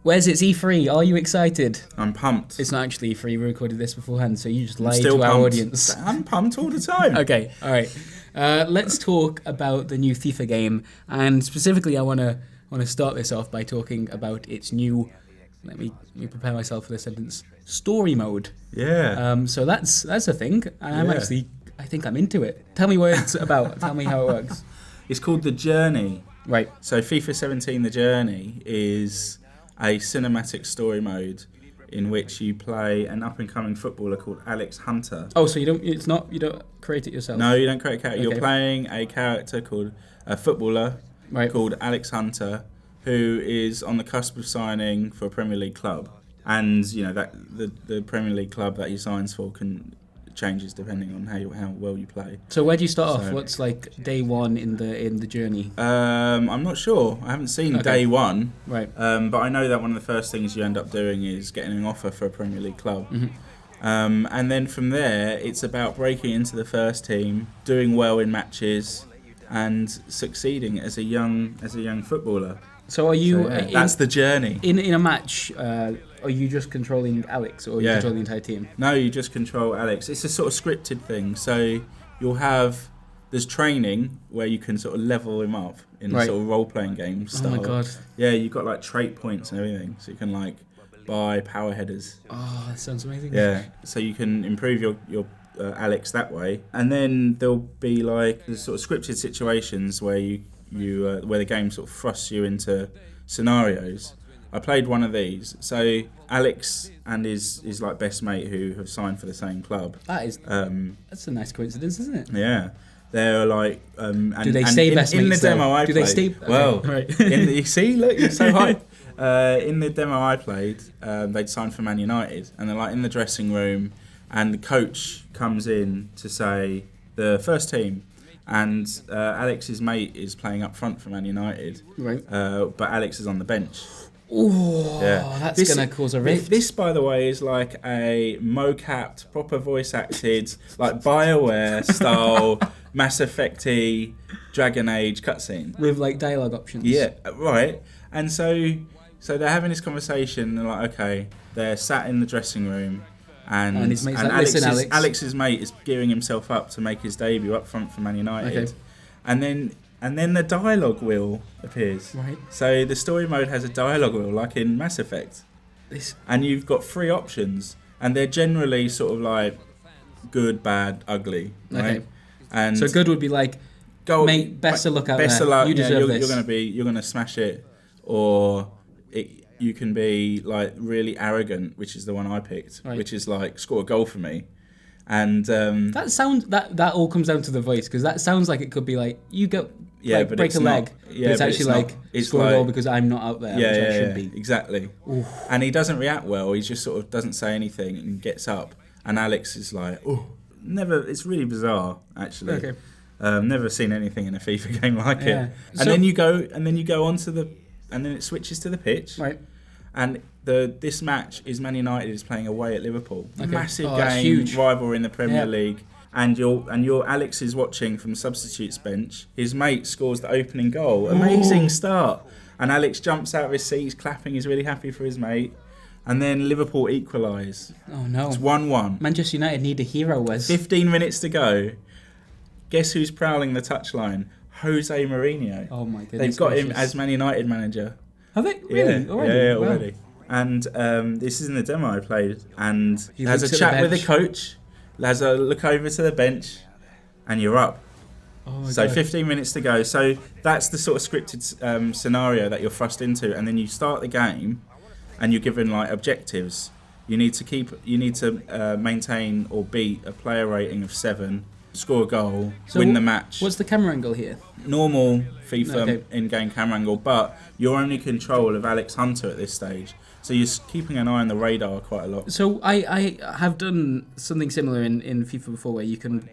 Wes, it's E3. Are you excited? I'm pumped. It's not actually E3. We recorded this beforehand, so you just lied Still to pumped. our audience. I'm pumped all the time. Okay, all right. Let's talk about the new FIFA game, and specifically, I want to start this off by talking about its new. Let me prepare myself for the sentence. Story mode. Yeah. So that's a thing, and I think I'm into it. Tell me what it's about. Tell me how it works. It's called The Journey. Right. So FIFA 17, The Journey is a cinematic story mode in which you play an up-and-coming footballer called Alex Hunter. Oh, so you don't create it yourself? No, you don't create a character. Okay. You're playing a character called a footballer called Alex Hunter, who is on the cusp of signing for a Premier League club. And you know that the Premier League club that he signs for changes depending on how well you play. So where do you start off? What's like day one in the journey? I'm not sure. I haven't seen day one. Right. But I know that one of the first things you end up doing is getting an offer for a Premier League club. Mm-hmm. And then from there, it's about breaking into the first team, doing well in matches, and succeeding as a young footballer. So are you? That's the journey. In a match, are you just controlling Alex, or are you controlling the entire team? No, you just control Alex. It's a sort of scripted thing. So there's training where you can sort of level him up in a sort of role-playing game style. Oh my god. Yeah, you've got like trait points and everything, so you can like buy power headers. Oh, that sounds amazing. Yeah, so you can improve your Alex that way, and then there'll be like the sort of scripted situations where where the game sort of thrusts you into scenarios. I played one of these. So Alex and his like best mate who have signed for the same club. That's a nice coincidence, isn't it? Yeah, they're like. Do they stay best mates? In the demo I played. Do they stay? Well, right. You see, look, you're so hype. In the demo I played, they'd signed for Man United, and they're like in the dressing room, and the coach comes in to say the first team. And Alex's mate is playing up front for Man United, right? But Alex is on the bench. Oh, yeah. That's going to cause a rift. This, by the way, is like a mo-capped, proper voice-acted, like BioWare style, Mass Effect-y, Dragon Age cutscene. With like dialogue options. Yeah, right. And so they're having this conversation, and they're like, okay, they're sat in the dressing room, and his mate's like, listen, Alex's mate is gearing himself up to make his debut up front for Man United. Okay. And then the dialogue wheel appears. Right. So the story mode has a dialogue wheel, like in Mass Effect. And you've got 3 options, and they're generally sort of like good, bad, ugly. Right? Okay. And so good would be like, mate, best of luck out best there. Of luck. You deserve this. You're gonna smash it, or you can be like really arrogant, which is the one I picked, which is like score a goal for me. And that sounds that all comes down to the voice, because that sounds like it could be like you go but break a leg, but it's actually like score a goal because I'm not out there, which I should be. Exactly. Oof. And he doesn't react well. He just sort of doesn't say anything and gets up. And Alex is like, oh, never. It's really bizarre, actually. Okay. Never seen anything in a FIFA game like it. And then you go onto and then it switches to the pitch. Right. And this match is Man United is playing away at Liverpool. Okay. Massive game, huge rivalry in the Premier League. And your Alex is watching from substitutes bench. His mate scores the opening goal. Amazing start. And Alex jumps out of his seat, he's clapping, he's really happy for his mate. And then Liverpool equalise. Oh no. It's 1-1. Manchester United need a hero, Wes. 15 minutes to go. Guess who's prowling the touchline? Jose Mourinho. Oh my goodness. They've got him as Man United manager. Have they? Really? Already? Yeah, already. And this is in the demo I played. And he has a chat with the coach, has a look over to the bench, and you're up. Oh my so God. 15 minutes to go. So that's the sort of scripted scenario that you're thrust into. And then you start the game, and you're given like objectives. You need to maintain or beat a player rating of 7, score a goal, win the match. What's the camera angle here? Normal FIFA in-game camera angle, but you're only control of Alex Hunter at this stage. So you're keeping an eye on the radar quite a lot. So I have done something similar in FIFA before, where you can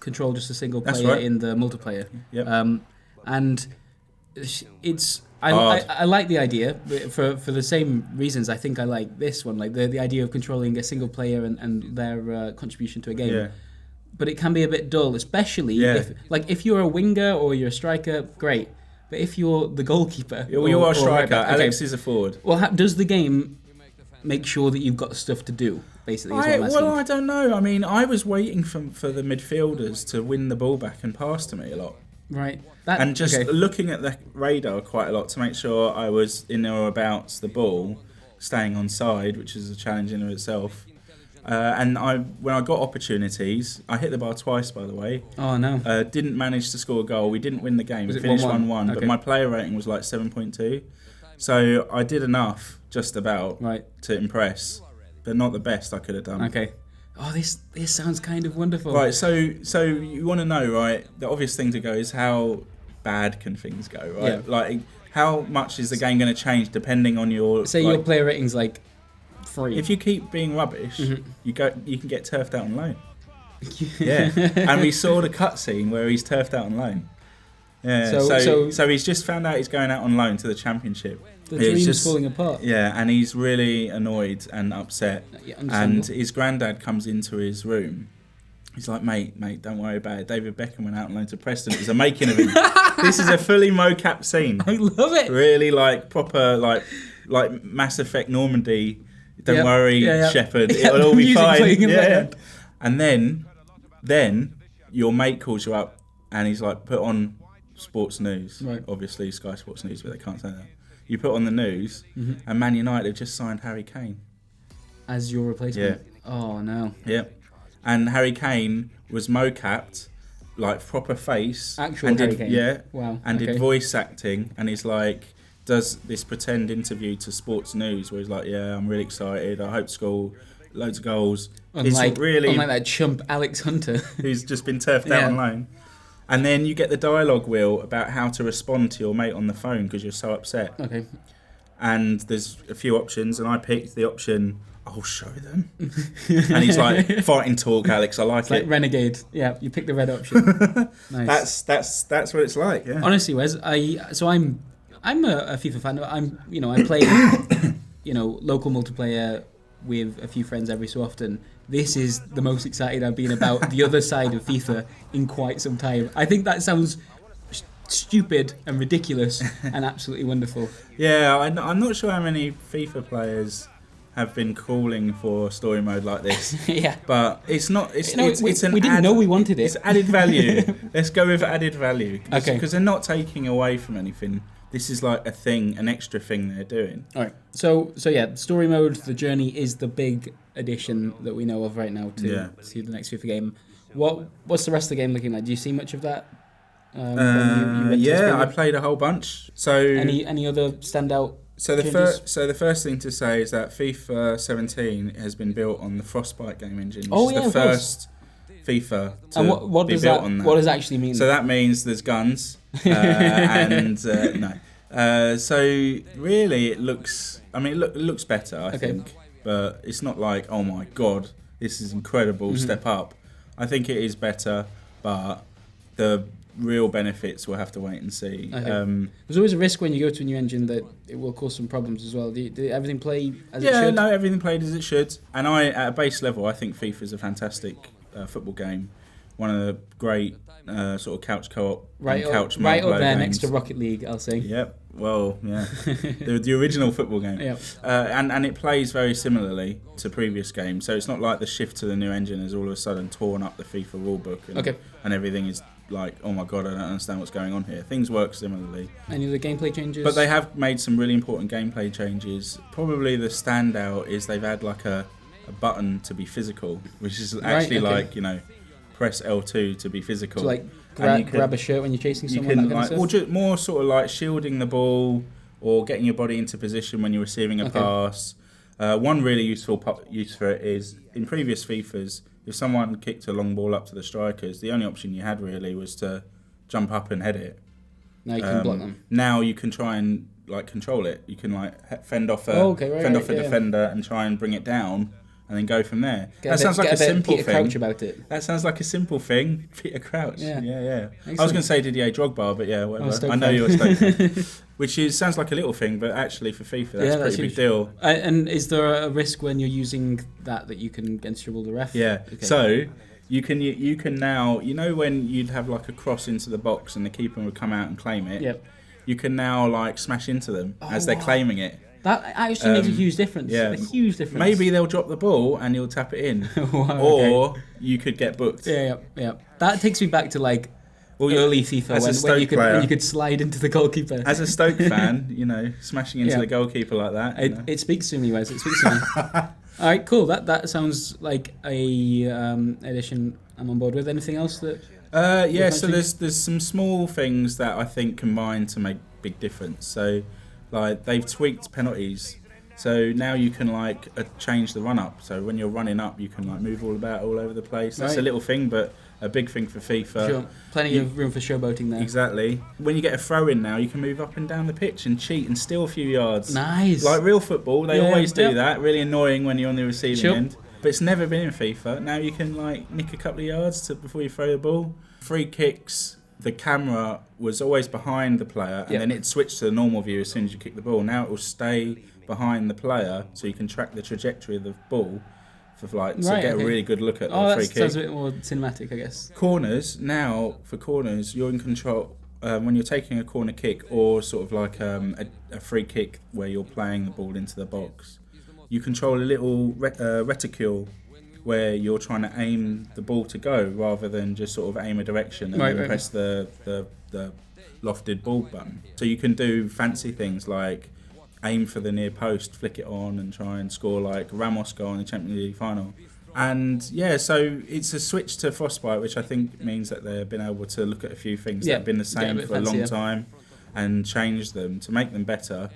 control just a single player in the multiplayer. Yep. And it's I like the idea for the same reasons. I think I like this one, like the idea of controlling a single player and their contribution to a game. Yeah. But it can be a bit dull, especially if you're a winger or you're a striker, great. But if you're the goalkeeper, You are a striker. okay. Alex is a forward. Well, does the game make sure that you've got stuff to do? Basically, is what I'm asking. Well, I don't know. I mean, I was waiting for the midfielders to win the ball back and pass to me a lot. Right. And just looking at the radar quite a lot to make sure I was in or about the ball, staying on side, which is a challenge in of itself. And when I got opportunities, I hit the bar twice, by the way. Oh, no. Didn't manage to score a goal. We didn't win the game. Was We it finished 1-1? 1-1, but Okay. my player rating was like 7.2. So I did enough, just about, to impress, but not the best I could have done. Okay. Oh, this sounds kind of wonderful. Right, so you want to know, right? The obvious thing to go is how bad can things go, right? Yeah. Like, how much is the game going to change depending on your... Say your player rating's like 3. If you keep being rubbish, you can get turfed out on loan. Yeah, and we saw the cutscene where he's turfed out on loan. Yeah, so he's just found out he's going out on loan to the Championship. The dream's falling apart. Yeah, and he's really annoyed and upset. Yeah, And his granddad comes into his room. He's like, mate, don't worry about it. David Beckham went out on loan to Preston. It was a making of him. This is a fully mocap scene. I love it. Really, like proper, like Mass Effect Normandy. Don't worry, Shepard. It'll all be fine. Yeah. And then your mate calls you up, and he's like, put on sports news. Right. Obviously, Sky Sports News, but they can't say that. You put on the news, and Man United have just signed Harry Kane as your replacement. Yeah. Oh no. Yeah. And Harry Kane was mocapped, like proper face. Actual Harry Kane. Yeah. Wow. And did voice acting, and he's like, does this pretend interview to Sports News where he's like, yeah, I'm really excited. I hope to score loads of goals. Unlike really that chump Alex Hunter, who's just been turfed out on loan. And then you get the dialogue wheel about how to respond to your mate on the phone because you're so upset. Okay. And there's a few options, and I picked the option, I'll show them. And he's like, fighting talk, Alex, I like it. Like Renegade. Yeah, you picked the red option. Nice. That's what it's like, yeah. Honestly, Wes, I'm a FIFA fan. I play local multiplayer with a few friends every so often. This is the most excited I've been about the other side of FIFA in quite some time. I think that sounds stupid and ridiculous and absolutely wonderful. Yeah, I'm not sure how many FIFA players have been calling for story mode like this. Yeah. But it's not. We didn't know we wanted it. It's added value. Let's go with added value. Okay. Because they're not taking away from anything. This is like an extra thing they're doing. All right. So yeah, story mode, the journey is the big addition that we know of right now to the next FIFA game. What's the rest of the game looking like? Do you see much of that? I played a whole bunch. So any other standout? So the first thing to say is that FIFA 17 has been built on the Frostbite game engine, which is the first FIFA to what be does built that, on that. What does that actually mean? So that means there's guns and no. So really, it looks better, I think, but it's not like, oh my god, this is incredible, step up. I think it is better, but the real benefits we'll have to wait and see. Okay. There's always a risk when you go to a new engine that it will cause some problems as well. Did everything play as it should? Yeah, no, everything played as it should. And at a base level, I think FIFA is a fantastic football game. One of the great sort of couch co-op, couch right up there games. next to Rocket League, I'll say. Yep. Well, yeah, the original football game. Yep. And it plays very similarly to previous games. So it's not like the shift to the new engine has all of a sudden torn up the FIFA rulebook and everything is like, oh my god, I don't understand what's going on here. Things work similarly. Any other gameplay changes? But they have made some really important gameplay changes. Probably the standout is they've had like a button to be physical, which is actually press L2 to be physical. So grab a shirt when you're chasing someone, or just more sort of like shielding the ball or getting your body into position when you're receiving a pass. One really useful use for it is in previous FIFAs, if someone kicked a long ball up to the strikers, the only option you had really was to jump up and head it. Now you can block them. Now you can try and control it. You can fend off a defender and try and bring it down. And then go from there. That sounds like a simple thing. Crouch about it. That sounds like a simple thing. Peter Crouch. Yeah. Excellent. I was going to say Didier Drogba, but yeah, whatever. I know you're Stoke. Which sounds like a little thing, but actually for FIFA, that's a pretty big deal. And is there a risk when you're using that you can against dribble the ref? Yeah. Okay. So you can now, when you'd have like a cross into the box and the keeper would come out and claim it. Yep. you can now like smash into them as they're claiming it. That actually makes a huge difference. Yeah. A huge difference. Maybe they'll drop the ball and you'll tap it in, Wow, or you could get booked. Yeah. That takes me back to like Well, early FIFA as a when Stoke player, when you could slide into the goalkeeper. As a Stoke fan, you know, smashing into Yeah. the goalkeeper like that. You know. It speaks to me, Wes. It speaks to me. All right, cool. That sounds like a addition I'm on board with. Anything else that? Yeah, so there's some small things that I think combine to make big difference. So, like they've tweaked penalties, so now you can like change the run up. So when you're running up, you can like move all over the place. That's a little thing, but a big thing for FIFA. Sure, plenty of room for showboating there. Exactly. When you get a throw in now, you can move up and down the pitch and cheat and steal a few yards. Nice. Like real football, they always do that. Really annoying when you're on the receiving end. But it's never been in FIFA. Now you can like nick a couple of yards before you throw the ball. Free kicks, the camera was always behind the player, and then it switched to the normal view as soon as you kick the ball. Now it will stay behind the player, so you can track the trajectory of the ball for get a really good look at the free kick. Sounds a bit more cinematic, I guess. Corners, now for corners, you're in control when you're taking a corner kick or sort of like a free kick where you're playing the ball into the box. You control a little reticule where you're trying to aim the ball to go rather than just sort of aim a direction and then press the lofted ball button. So you can do fancy things like aim for the near post, flick it on and try and score like Ramos goal in the Champions League final. And yeah, so it's a switch to Frostbite, which I think means that they've been able to look at a few things that have been the same for a long time and change them to make them better.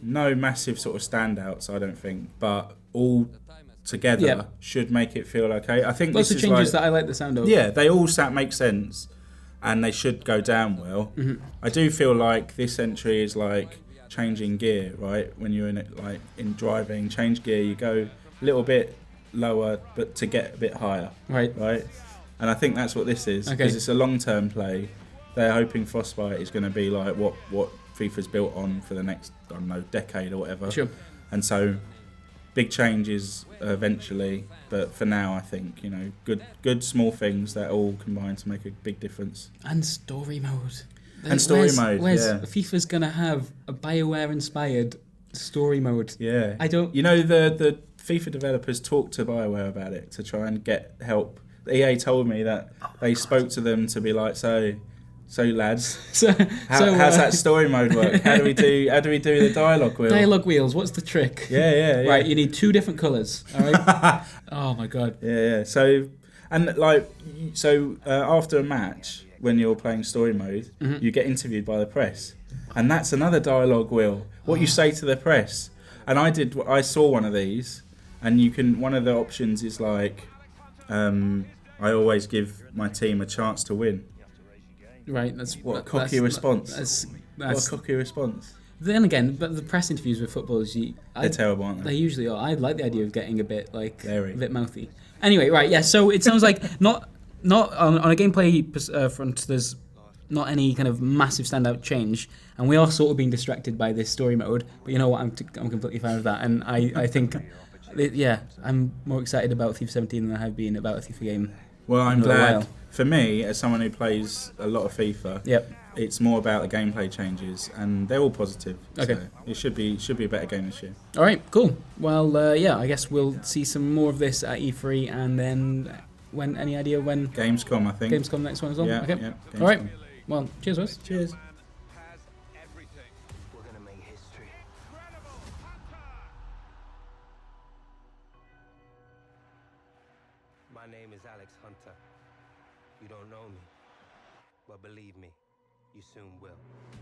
No massive sort of standouts, I don't think, but all together should make it feel okay. I think lots this of is changes like, that I like the sound of. Yeah, they all make sense, and they should go down well. Mm-hmm. I do feel like this entry is like changing gear, right? When you're in it, like in driving, change gear, you go a little bit lower, but to get a bit higher, right? And I think that's what this is, because it's a long-term play. They're hoping Frostbite is going to be like what FIFA's built on for the next, I don't know, decade or whatever. Sure. And so big changes eventually, but for now I think, you know, good small things that all combine to make a big difference. And story mode. Where's FIFA's going to have a BioWare-inspired story mode? Yeah. You know, the FIFA developers talked to BioWare about it to try and get help. The EA told me that they spoke to them to be like, so lads, how's that story mode work? How do we do the dialogue wheel? Dialogue wheels. What's the trick? Yeah. Right, you need 2 different colours. All right. Oh my god. Yeah. So after a match, when you're playing story mode, you get interviewed by the press, and that's another dialogue wheel. What you say to the press, and I saw one of these, and one of the options is like, I always give my team a chance to win. Right, that's what a cocky response. What a cocky response. Then again, but the press interviews with footballers, they're terrible, aren't they? They usually are. I like the idea of getting a bit mouthy. Anyway, right, yeah. So it sounds like not on a gameplay front. There's not any kind of massive standout change, and we are sort of being distracted by this story mode. But you know what? I'm completely fine with that, and I think, I'm more excited about FIFA 17 than I have been about a FIFA game. Well, I'm glad. For me, as someone who plays a lot of FIFA, it's more about the gameplay changes, and they're all positive. Okay, so it should be a better game this year. All right, cool. Well, I guess we'll see some more of this at E3, and then any idea when? Gamescom, I think. Gamescom next one as well. Yeah. Okay. Yeah, all right. Well, cheers, Wes. Cheers. My name is Alex Hunter. You don't know me, but believe me, you soon will.